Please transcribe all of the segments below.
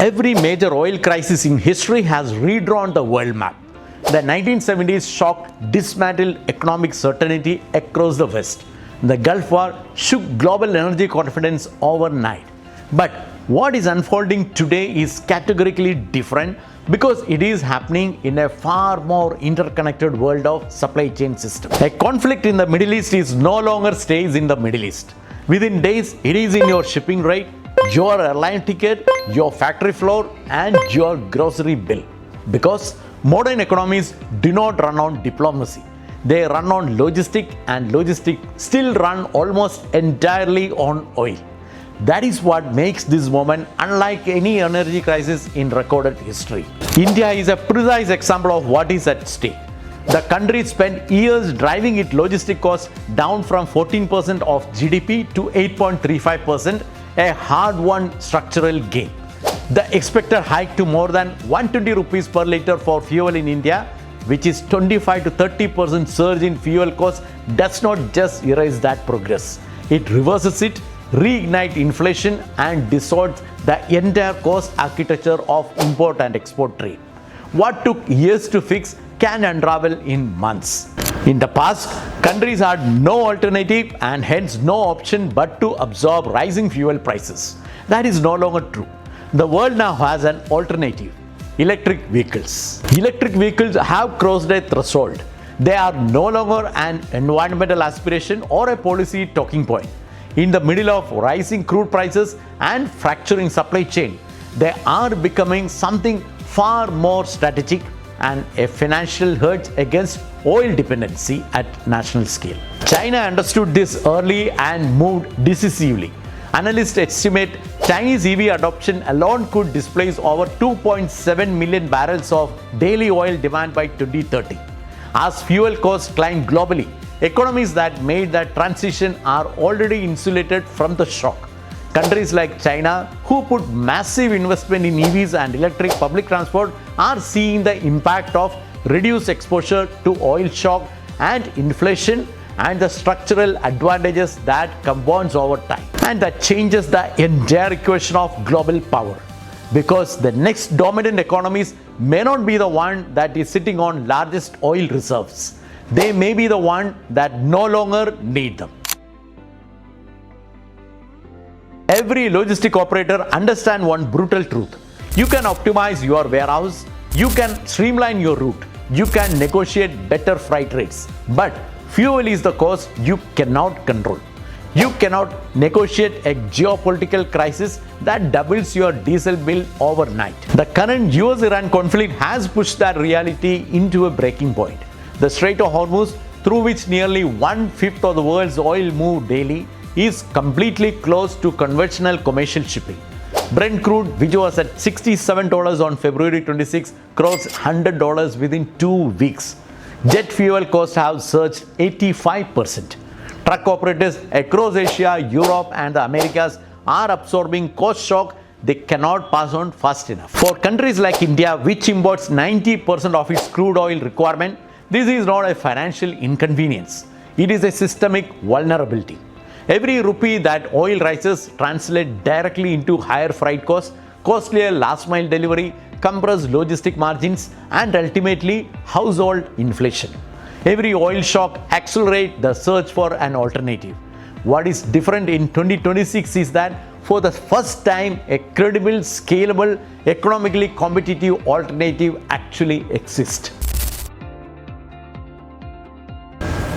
Every major oil crisis in history has redrawn the world map. The 1970s shock dismantled economic certainty across the West. The Gulf War shook global energy confidence overnight. But what is unfolding today is categorically different because it is happening in a far more interconnected world of supply chain systems. A conflict in the Middle East is no longer stays in the Middle East. Within days, it is in your shipping rate, your airline ticket, your factory floor, and your grocery bill. Because modern economies do not run on diplomacy. They run on logistics, and logistics still run almost entirely on oil. That is what makes this moment unlike any energy crisis in recorded history. India is a precise example of what is at stake. The country spent years driving its logistic costs down from 14% of GDP to 8.35%, a hard-won structural gain. The expected hike to more than 120 rupees per litre for fuel in India, which is 25 to 30% surge in fuel costs, does not just erase that progress. It reverses it, reignite inflation, and distorts the entire cost architecture of import and export trade. What took years to fix can unravel in months. In the past, countries had no alternative and hence no option but to absorb rising fuel prices. That is no longer true. The world now has an alternative: electric vehicles. Electric vehicles have crossed a threshold. They are no longer an environmental aspiration or a policy talking point. In the middle of rising crude prices and fracturing supply chain, they are becoming something far more strategic and a financial hedge against oil dependency at national scale. China understood this early and moved decisively. Analysts estimate Chinese EV adoption alone could displace over 2.7 million barrels of daily oil demand by 2030. As fuel costs climb globally, economies that made that transition are already insulated from the shock. Countries like China, who put massive investment in EVs and electric public transport, are seeing the impact of reduced exposure to oil shock and inflation and the structural advantages that compounds over time. And that changes the entire equation of global power. Because the next dominant economies may not be the one that is sitting on largest oil reserves. They may be the one that no longer need them. Every logistic operator understands one brutal truth. You can optimize your warehouse, you can streamline your route, you can negotiate better freight rates, but fuel is the cost you cannot control. You cannot negotiate a geopolitical crisis that doubles your diesel bill overnight. The current US-Iran conflict has pushed that reality into a breaking point. The Strait of Hormuz, through which nearly 1/5 of the world's oil moves daily, is completely closed to conventional commercial shipping. Brent crude, which was at $67 on February 26, crossed $100 within 2 weeks. Jet fuel costs have surged 85%. Truck operators across Asia, Europe, and the Americas are absorbing cost shock they cannot pass on fast enough. For countries like India, which imports 90% of its crude oil requirement, this is not a financial inconvenience. It is a systemic vulnerability. Every rupee that oil rises translates directly into higher freight costs, costlier last mile delivery, compressed logistic margins, and ultimately household inflation. Every oil shock accelerates the search for an alternative. What is different in 2026 is that for the first time, a credible, scalable, economically competitive alternative actually exists.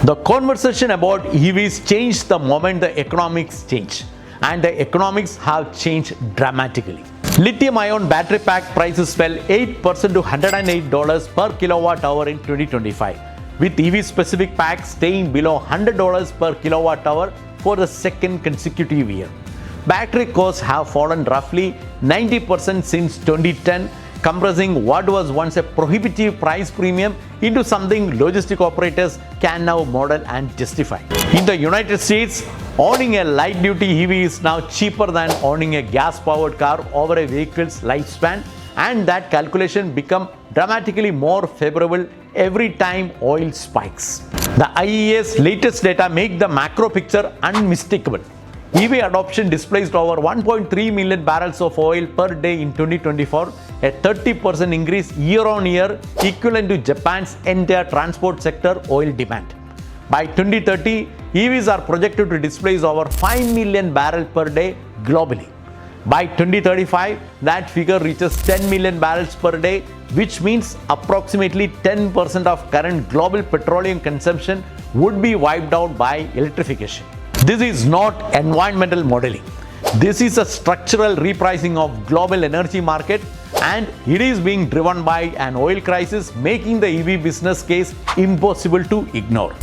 The conversation about EVs changed the moment the economics changed, and the economics have changed dramatically. Lithium-ion battery pack prices fell 8% to $108 per kilowatt hour in 2025, with EV-specific packs staying below $100 per kilowatt hour for the second consecutive year. Battery costs have fallen roughly 90% since 2010, compressing what was once a prohibitive price premium into something logistic operators can now model and justify. In the United States, owning a light-duty EV is now cheaper than owning a gas-powered car over a vehicle's lifespan, and that calculation becomes dramatically more favorable every time oil spikes. The IEA's latest data make the macro picture unmistakable. EV adoption displaced over 1.3 million barrels of oil per day in 2024, a 30% increase year on year, equivalent to Japan's entire transport sector oil demand. By 2030, EVs are projected to displace over 5 million barrels per day globally. By 2035, that figure reaches 10 million barrels per day, which means approximately 10% of current global petroleum consumption would be wiped out by electrification. This is not environmental modeling. This is a structural repricing of global energy market, and it is being driven by an oil crisis, making the EV business case impossible to ignore.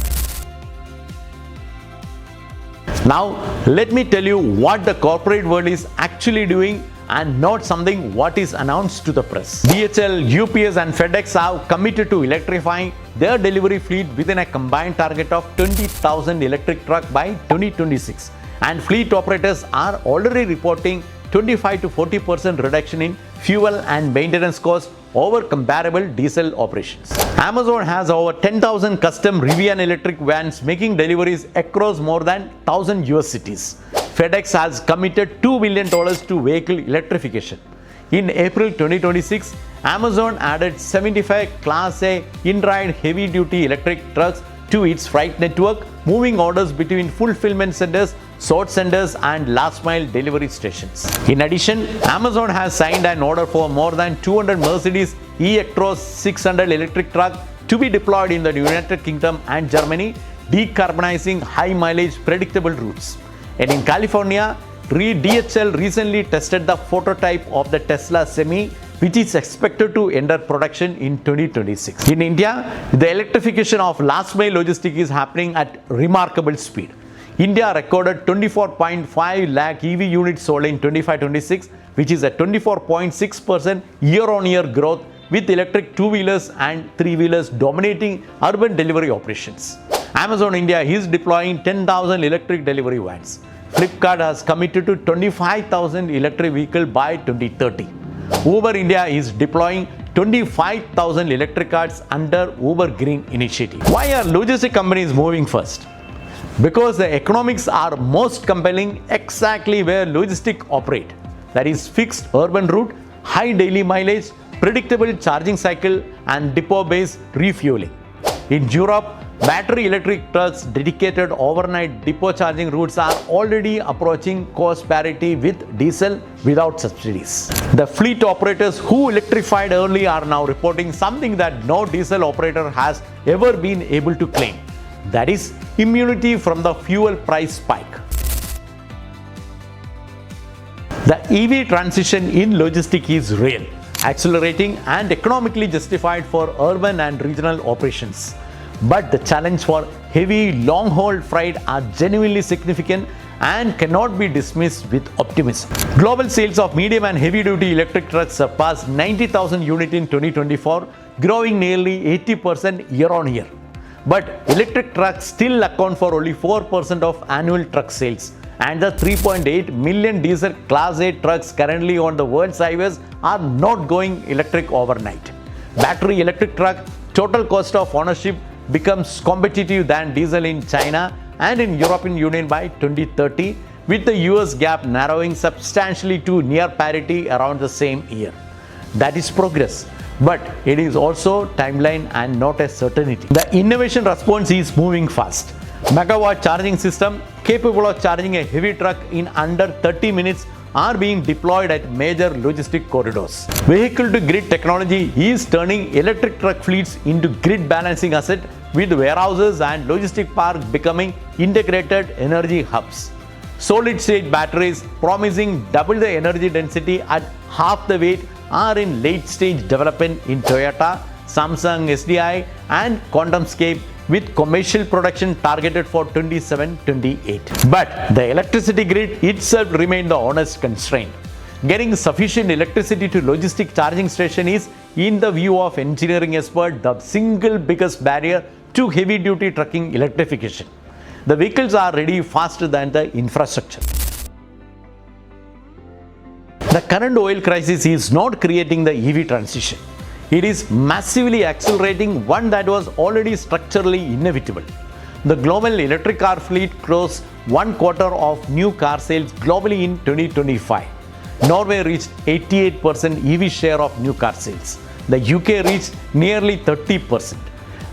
Now, let me tell you what the corporate world is actually doing and not something what is announced to the press. DHL, UPS and FedEx have committed to electrifying their delivery fleet within a combined target of 20,000 electric trucks by 2026. And fleet operators are already reporting 25 to 40% reduction in fuel and maintenance costs over comparable diesel operations. Amazon has over 10,000 custom Rivian electric vans making deliveries across more than 1,000 US cities. FedEx has committed $2 billion to vehicle electrification. In April 2026, Amazon added 75 Class A in-ride heavy-duty electric trucks to its freight network, moving orders between fulfillment centers, sort centers and last-mile delivery stations. In addition, Amazon has signed an order for more than 200 Mercedes e-Actros 600 electric trucks to be deployed in the United Kingdom and Germany, decarbonizing high-mileage predictable routes. And in California, DHL recently tested the prototype of the Tesla Semi, which is expected to enter production in 2026. In India, the electrification of last-mile logistics is happening at remarkable speed. India recorded 24.5 lakh EV units sold in 25-26, which is a 24.6% year-on-year growth, with electric two-wheelers and three-wheelers dominating urban delivery operations. Amazon India is deploying 10,000 electric delivery vans. Flipkart has committed to 25,000 electric vehicles by 2030. Uber India is deploying 25,000 electric cars under Uber Green Initiative. Why are logistic companies moving first? Because the economics are most compelling exactly where logistics operate. That is fixed urban route, high daily mileage, predictable charging cycle and depot-based refueling. In Europe, battery electric trucks dedicated overnight depot charging routes are already approaching cost parity with diesel without subsidies. The fleet operators who electrified early are now reporting something that no diesel operator has ever been able to claim. That is immunity from the fuel price spike. The EV transition in logistics is real, accelerating and economically justified for urban and regional operations. But the challenge for heavy long-haul freight are genuinely significant and cannot be dismissed with optimism. Global sales of medium and heavy-duty electric trucks surpassed 90,000 units in 2024, growing nearly 80% year-on-year. But electric trucks still account for only 4% of annual truck sales, and the 3.8 million diesel Class A trucks currently on the world's highways are not going electric overnight. Battery electric truck total cost of ownership becomes competitive than diesel in China and in European Union by 2030, with the US gap narrowing substantially to near parity around the same year. That is progress, but it is also timeline and not a certainty. The innovation response is moving fast. Megawatt charging system capable of charging a heavy truck in under 30 minutes are being deployed at major logistic corridors. Vehicle-to-grid technology is turning electric truck fleets into grid balancing asset, with warehouses and logistic parks becoming integrated energy hubs. Solid-state batteries promising double the energy density at half the weight are in late-stage development in Toyota, Samsung SDI and QuantumScape, with commercial production targeted for 27-28. But the electricity grid itself remains the honest constraint. Getting sufficient electricity to logistic charging station is, in the view of engineering experts, the single biggest barrier to heavy-duty trucking electrification. The vehicles are ready faster than the infrastructure. The current oil crisis is not creating the EV transition. It is massively accelerating one that was already structurally inevitable. The global electric car fleet crossed one quarter of new car sales globally in 2025. Norway reached 88% EV share of new car sales. The UK reached nearly 30%.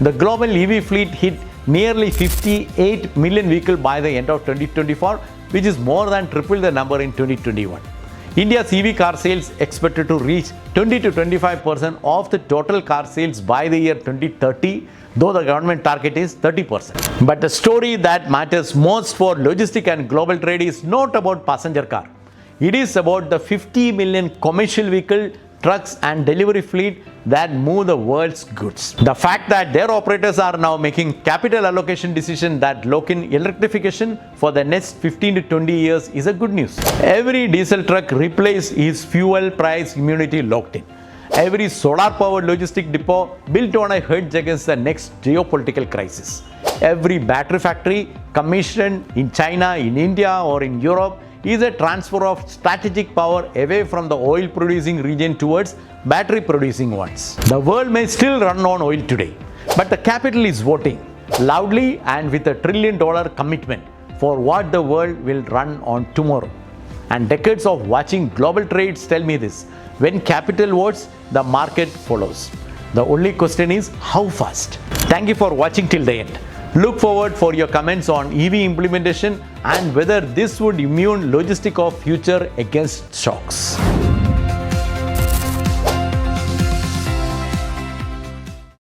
The global EV fleet hit nearly 58 million vehicles by the end of 2024, which is more than triple the number in 2021. India's EV car sales expected to reach 20 to 25% of the total car sales by the year 2030, though the government target is 30%. But the story that matters most for logistics and global trade is not about passenger car. It is about the 50 million commercial vehicle, trucks and delivery fleet that move the world's goods. The fact that their operators are now making capital allocation decisions that lock in electrification for the next 15 to 20 years is a good news. Every diesel truck replaces its fuel price immunity locked in. Every solar-powered logistic depot built on a hedge against the next geopolitical crisis. Every battery factory commissioned in China, in India or in Europe is a transfer of strategic power away from the oil-producing region towards battery-producing ones. The world may still run on oil today, but the capital is voting loudly and with $1 trillion commitment for what the world will run on tomorrow. And decades of watching global trades tell me this: when capital votes, the market follows. The only question is how fast. Thank you for watching till the end. Look forward for your comments on EV implementation and whether this would immune logistics of future against shocks.